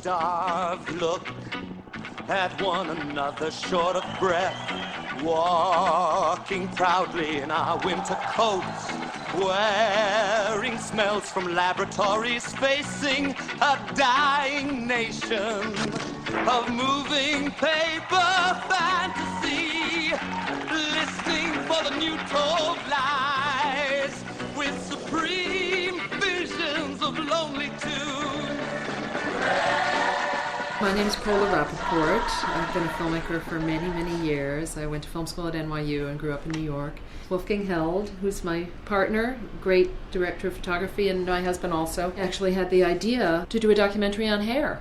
starved look at one another, short of breath, walking proudly in our winter coats, wearing smells from laboratories, facing a dying nation of moving paper fantasy, listening for the new told lies with supreme visions of lonely tunes. My name is Paula Rappaport. I've been a filmmaker for many, many years. I went to film school at NYU and grew up in New York. Wolfgang Held, who's my partner, great director of photography, and my husband also, actually had the idea to do a documentary on hair.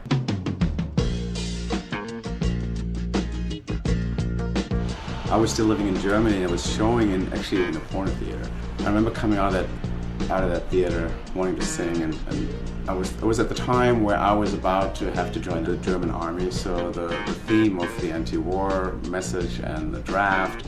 I was still living in Germany and I was showing actually in a porno theater. I remember coming out of that theater wanting to sing, and it was at the time where I was about to have to join the German army, so the theme of the anti-war message and the draft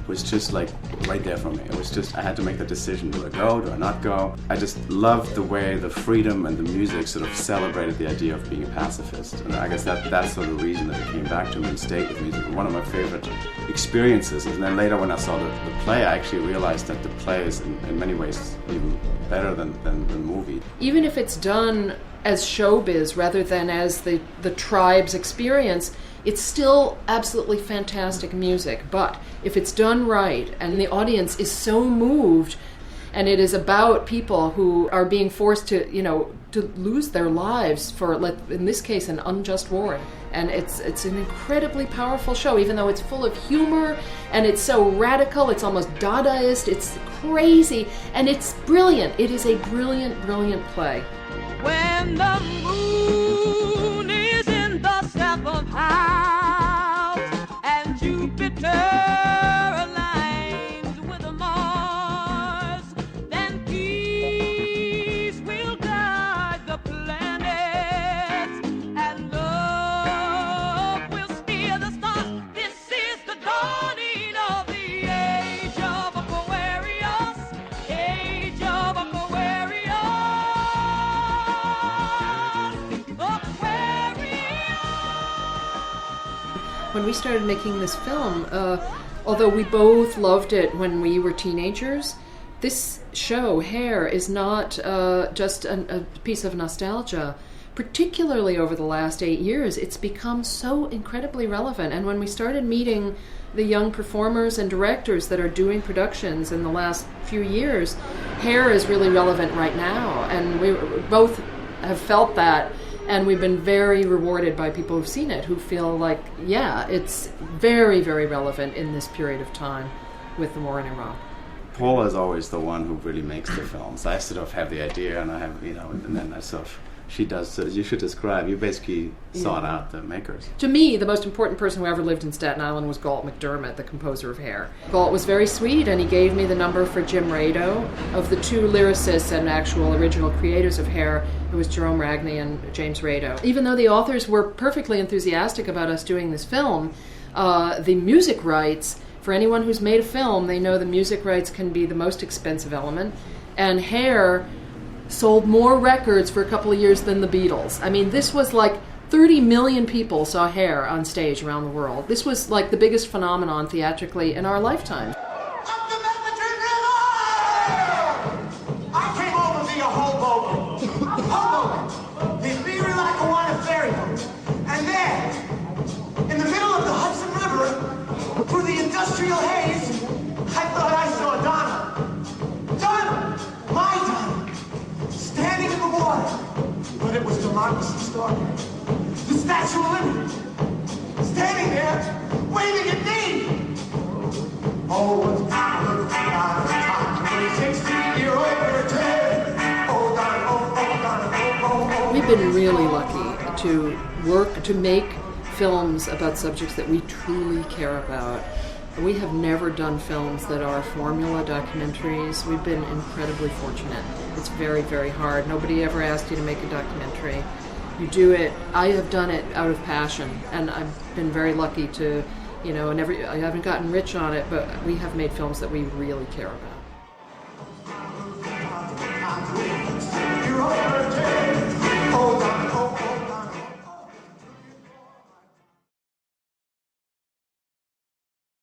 was just like right there for me. It was just, I had to make the decision, do I go, do I not go? I just loved the way the freedom and the music sort of celebrated the idea of being a pacifist. And I guess that's sort of the reason that it came back to me and stayed with me. It was one of my favorite experiences. And then later when I saw the play, I actually realized that the play is in many ways even better than the movie. Even if it's done as showbiz rather than as the tribe's experience, it's still absolutely fantastic music. But if it's done right and the audience is so moved, and it is about people who are being forced to lose their lives for, in this case, an unjust war. And it's an incredibly powerful show, even though it's full of humor and it's so radical, it's almost Dadaist, it's crazy, and it's brilliant. It is a brilliant, brilliant play. When the moon is in the seventh house and Jupiter aligns with Mars, then peace will guide the planets and love will steer the stars. This is the dawning of the age of Aquarius, age of Aquarius. When we started making this film, although we both loved it when we were teenagers, this show, Hair, is not just a piece of nostalgia. Particularly over the last 8 years, it's become so incredibly relevant. And when we started meeting the young performers and directors that are doing productions in the last few years, Hair is really relevant right now. And we both have felt that. And we've been very rewarded by people who've seen it, who feel like, yeah, it's very, very relevant in this period of time with the war in Iraq. Paula is always the one who really makes the films. I sort of have the idea, and I have, and then I sort of, she does. You should describe. You basically sought out the makers. To me, the most important person who ever lived in Staten Island was Galt McDermott, the composer of Hair. Galt was very sweet, and he gave me the number for Jim Rado. Of the two lyricists and actual original creators of Hair, it was Jerome Ragney and James Rado. Even though the authors were perfectly enthusiastic about us doing this film, the music rights, for anyone who's made a film, they know the music rights can be the most expensive element. And Hair sold more records for a couple of years than the Beatles. I mean, this was like 30 million people saw Hair on stage around the world. This was like the biggest phenomenon theatrically in our lifetime. Through the industrial haze, I thought I saw Donna. Donna! My Donna! Standing in the water. But it was democracy starting. The Statue of Liberty. Standing there, waving at me. Oh, what's Donna? 16-year-old return. Oh, Donna, oh, Donna, oh. We've been really lucky to make films about subjects that we truly care about. We have never done films that are formula documentaries. We've been incredibly fortunate. It's very, very hard. Nobody ever asked you to make a documentary. You do it. I have done it out of passion, and I've been very lucky to, I haven't gotten rich on it, but we have made films that we really care about.